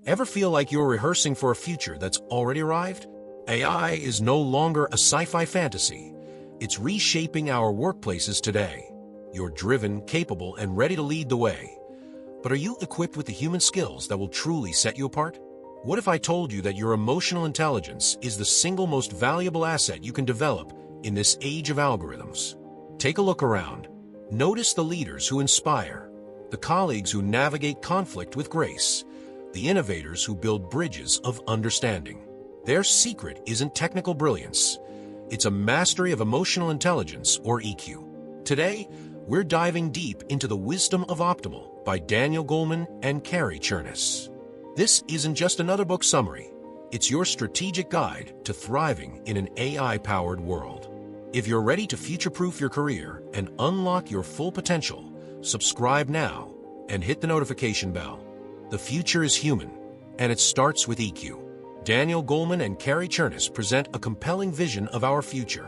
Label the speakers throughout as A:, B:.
A: Ever feel like you're rehearsing for a future that's already arrived? AI is no longer a sci-fi fantasy. It's reshaping our workplaces today. You're driven, capable, and ready to lead the way. But are you equipped with the human skills that will truly set you apart? What if I told you that your emotional intelligence is the single most valuable asset you can develop in this age of algorithms? Take a look around. Notice the leaders who inspire, the colleagues who navigate conflict with grace, the innovators who build bridges of understanding. Their secret isn't technical brilliance. It's a mastery of emotional intelligence, or EQ. Today, we're diving deep into The Wisdom of Optimal by Daniel Goleman and Cary Cherniss. This isn't just another book summary. It's your strategic guide to thriving in an AI-powered world. If you're ready to future-proof your career and unlock your full potential, subscribe now and hit the notification bell. The future is human, and it starts with EQ. Daniel Goleman and Cary Cherniss present a compelling vision of our future,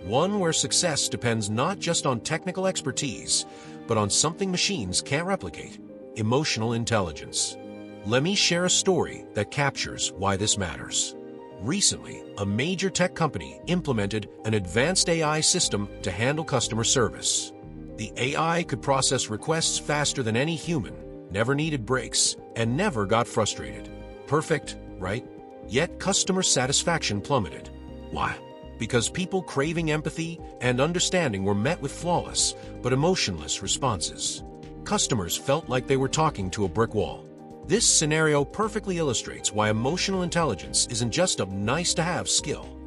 A: one where success depends not just on technical expertise, but on something machines can't replicate: emotional intelligence. Let me share a story that captures why this matters. Recently, a major tech company implemented an advanced AI system to handle customer service. The AI could process requests faster than any human, never needed breaks, and never got frustrated. Perfect, right? Yet customer satisfaction plummeted. Why? Because people craving empathy and understanding were met with flawless but emotionless responses. Customers felt like they were talking to a brick wall. This scenario perfectly illustrates why emotional intelligence isn't just a nice-to-have skill.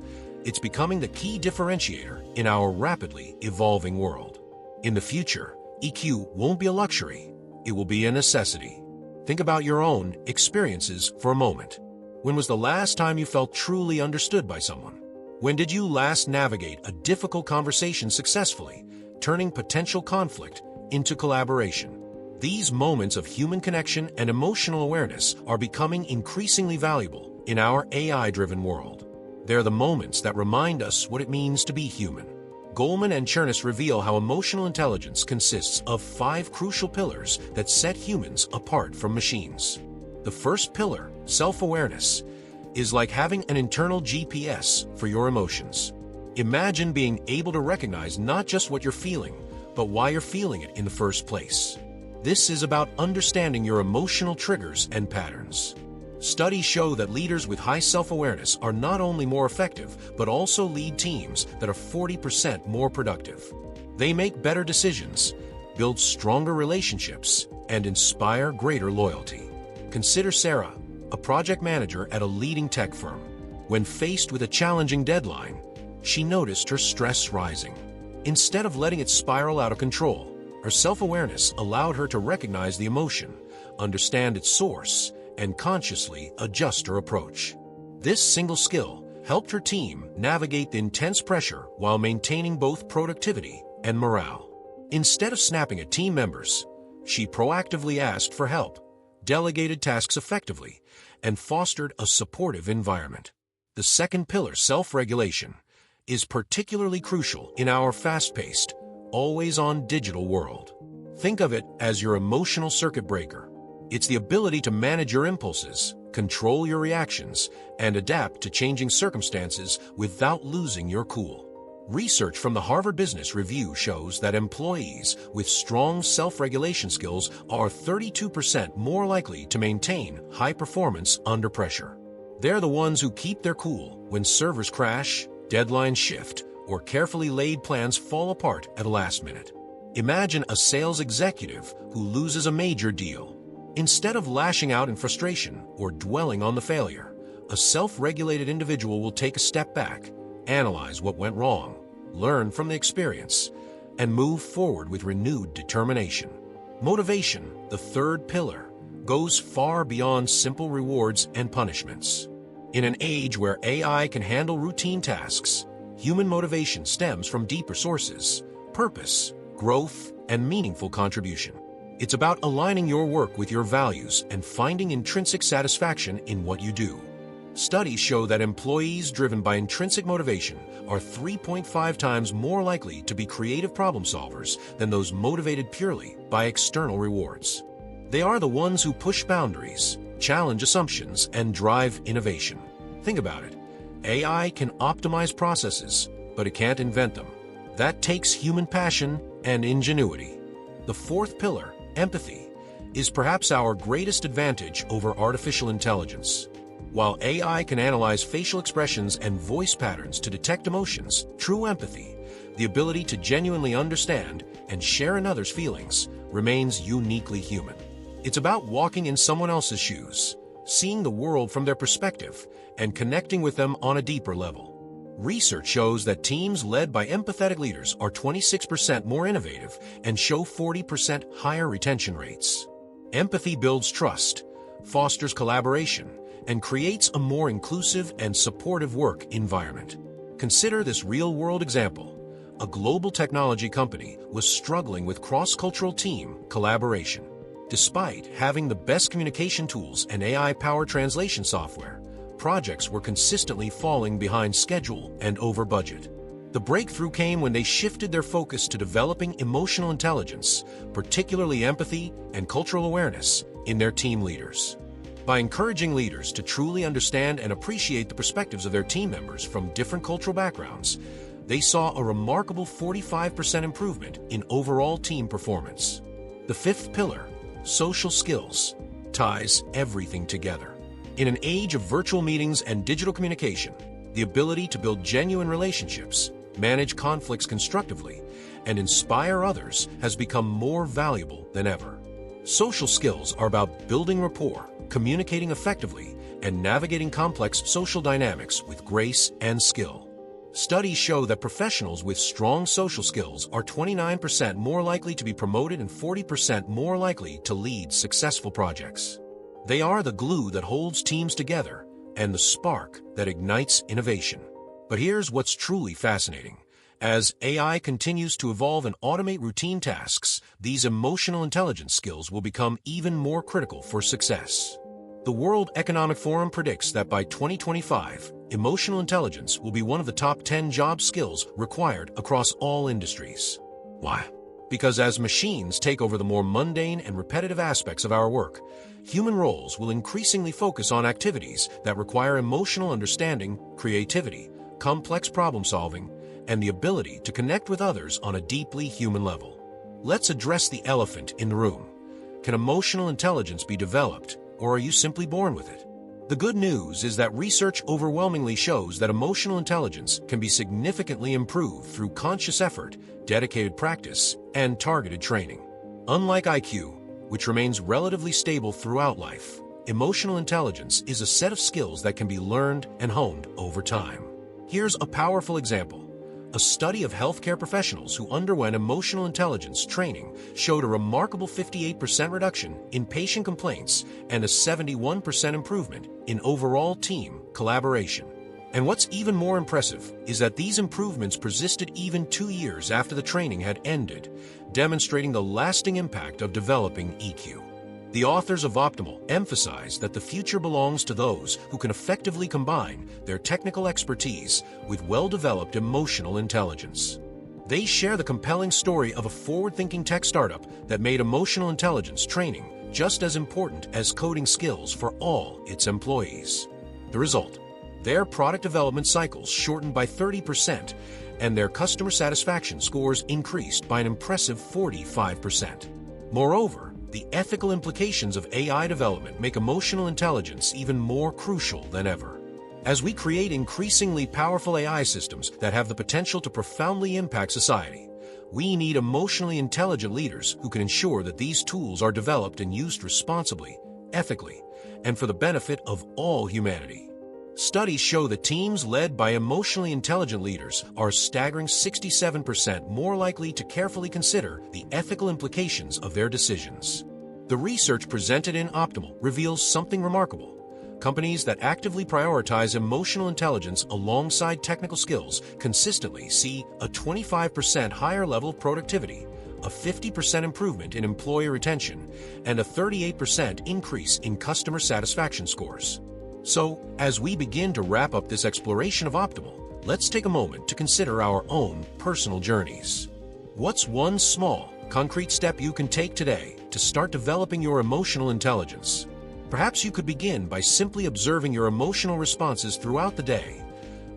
A: It's becoming the key differentiator in our rapidly evolving world. In the future, EQ won't be a luxury. It will be a necessity. Think about your own experiences for a moment. When was the last time you felt truly understood by someone? When did you last navigate a difficult conversation successfully, turning potential conflict into collaboration? These moments of human connection and emotional awareness are becoming increasingly valuable in our AI-driven world. They're the moments that remind us what it means to be human. Goleman and Cherniss reveal how emotional intelligence consists of 5 crucial pillars that set humans apart from machines. The first pillar, self-awareness, is like having an internal GPS for your emotions. Imagine being able to recognize not just what you're feeling, but why you're feeling it in the first place. This is about understanding your emotional triggers and patterns. Studies show that leaders with high self-awareness are not only more effective, but also lead teams that are 40% more productive. They make better decisions, build stronger relationships, and inspire greater loyalty. Consider Sarah, a project manager at a leading tech firm. When faced with a challenging deadline, she noticed her stress rising. Instead of letting it spiral out of control, her self-awareness allowed her to recognize the emotion, understand its source, and consciously adjust her approach. This single skill helped her team navigate the intense pressure while maintaining both productivity and morale. Instead of snapping at team members, she proactively asked for help, delegated tasks effectively, and fostered a supportive environment. The second pillar, self-regulation, is particularly crucial in our fast-paced, always-on digital world. Think of it as your emotional circuit breaker. It's the ability to manage your impulses, control your reactions, and adapt to changing circumstances without losing your cool. Research from the Harvard Business Review shows that employees with strong self-regulation skills are 32% more likely to maintain high performance under pressure. They're the ones who keep their cool when servers crash, deadlines shift, or carefully laid plans fall apart at the last minute. Imagine a sales executive who loses a major deal. Instead of lashing out in frustration or dwelling on the failure, a self-regulated individual will take a step back, analyze what went wrong, learn from the experience, and move forward with renewed determination. Motivation, the third pillar, goes far beyond simple rewards and punishments. In an age where AI can handle routine tasks, human motivation stems from deeper sources: purpose, growth, and meaningful contribution. It's about aligning your work with your values and finding intrinsic satisfaction in what you do. Studies show that employees driven by intrinsic motivation are 3.5 times more likely to be creative problem solvers than those motivated purely by external rewards. They are the ones who push boundaries, challenge assumptions, and drive innovation. Think about it. AI can optimize processes, but it can't invent them. That takes human passion and ingenuity. The fourth pillar, empathy, is perhaps our greatest advantage over artificial intelligence. While AI can analyze facial expressions and voice patterns to detect emotions, true empathy, the ability to genuinely understand and share in others' feelings, remains uniquely human. It's about walking in someone else's shoes, seeing the world from their perspective, and connecting with them on a deeper level. Research shows that teams led by empathetic leaders are 26% more innovative and show 40% higher retention rates. Empathy builds trust, fosters collaboration, and creates a more inclusive and supportive work environment. Consider this real-world example. A global technology company was struggling with cross-cultural team collaboration. Despite having the best communication tools and AI-powered translation software, projects were consistently falling behind schedule and over budget. The breakthrough came when they shifted their focus to developing emotional intelligence, particularly empathy and cultural awareness, in their team leaders. By encouraging leaders to truly understand and appreciate the perspectives of their team members from different cultural backgrounds, they saw a remarkable 45% improvement in overall team performance. The fifth pillar, social skills, ties everything together. In an age of virtual meetings and digital communication, the ability to build genuine relationships, manage conflicts constructively, and inspire others has become more valuable than ever. Social skills are about building rapport, communicating effectively, and navigating complex social dynamics with grace and skill. Studies show that professionals with strong social skills are 29% more likely to be promoted and 40% more likely to lead successful projects. They are the glue that holds teams together and the spark that ignites innovation. But here's what's truly fascinating. As AI continues to evolve and automate routine tasks, these emotional intelligence skills will become even more critical for success. The World Economic Forum predicts that by 2025, emotional intelligence will be one of the top 10 job skills required across all industries. Why? Because as machines take over the more mundane and repetitive aspects of our work, human roles will increasingly focus on activities that require emotional understanding, creativity, complex problem-solving, and the ability to connect with others on a deeply human level. Let's address the elephant in the room. Can emotional intelligence be developed, or are you simply born with it? The good news is that research overwhelmingly shows that emotional intelligence can be significantly improved through conscious effort, dedicated practice, and targeted training. Unlike IQ, which remains relatively stable throughout life, emotional intelligence is a set of skills that can be learned and honed over time. Here's a powerful example. A study of healthcare professionals who underwent emotional intelligence training showed a remarkable 58% reduction in patient complaints and a 71% improvement in overall team collaboration. And what's even more impressive is that these improvements persisted even 2 years after the training had ended, demonstrating the lasting impact of developing EQ. The authors of Optimal emphasize that the future belongs to those who can effectively combine their technical expertise with well-developed emotional intelligence. They share the compelling story of a forward-thinking tech startup that made emotional intelligence training just as important as coding skills for all its employees. The result? Their product development cycles shortened by 30%, and their customer satisfaction scores increased by an impressive 45%. Moreover, the ethical implications of AI development make emotional intelligence even more crucial than ever. As we create increasingly powerful AI systems that have the potential to profoundly impact society, we need emotionally intelligent leaders who can ensure that these tools are developed and used responsibly, ethically, and for the benefit of all humanity. Studies show that teams led by emotionally intelligent leaders are a staggering 67% more likely to carefully consider the ethical implications of their decisions. The research presented in Optimal reveals something remarkable. Companies that actively prioritize emotional intelligence alongside technical skills consistently see a 25% higher level of productivity, a 50% improvement in employee retention, and a 38% increase in customer satisfaction scores. So, as we begin to wrap up this exploration of Optimal, let's take a moment to consider our own personal journeys. What's one small, concrete step you can take today to start developing your emotional intelligence? Perhaps you could begin by simply observing your emotional responses throughout the day,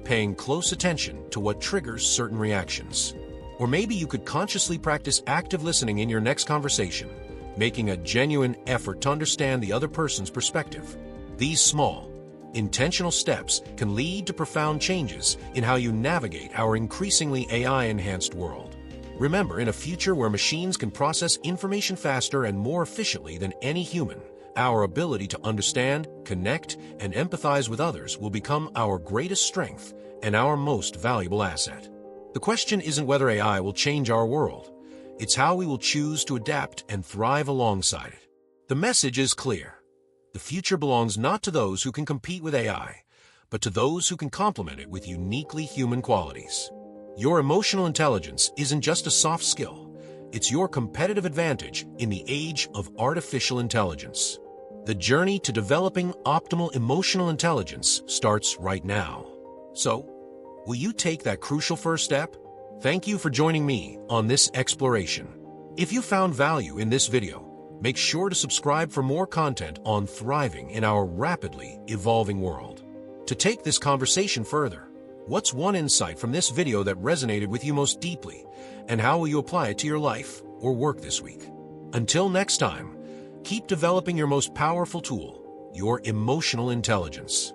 A: paying close attention to what triggers certain reactions. Or maybe you could consciously practice active listening in your next conversation, making a genuine effort to understand the other person's perspective. These small, intentional steps can lead to profound changes in how you navigate our increasingly AI-enhanced world. Remember, in a future where machines can process information faster and more efficiently than any human, our ability to understand, connect, and empathize with others will become our greatest strength and our most valuable asset. The question isn't whether AI will change our world. It's how we will choose to adapt and thrive alongside it. The message is clear. The future belongs not to those who can compete with AI, but to those who can complement it with uniquely human qualities. Your emotional intelligence isn't just a soft skill. It's your competitive advantage in the age of artificial intelligence. The journey to developing optimal emotional intelligence starts right now. So, will you take that crucial first step? Thank you for joining me on this exploration. If you found value in this video, make sure to subscribe for more content on thriving in our rapidly evolving world. To take this conversation further, what's one insight from this video that resonated with you most deeply, and how will you apply it to your life or work this week? Until next time, keep developing your most powerful tool, your emotional intelligence.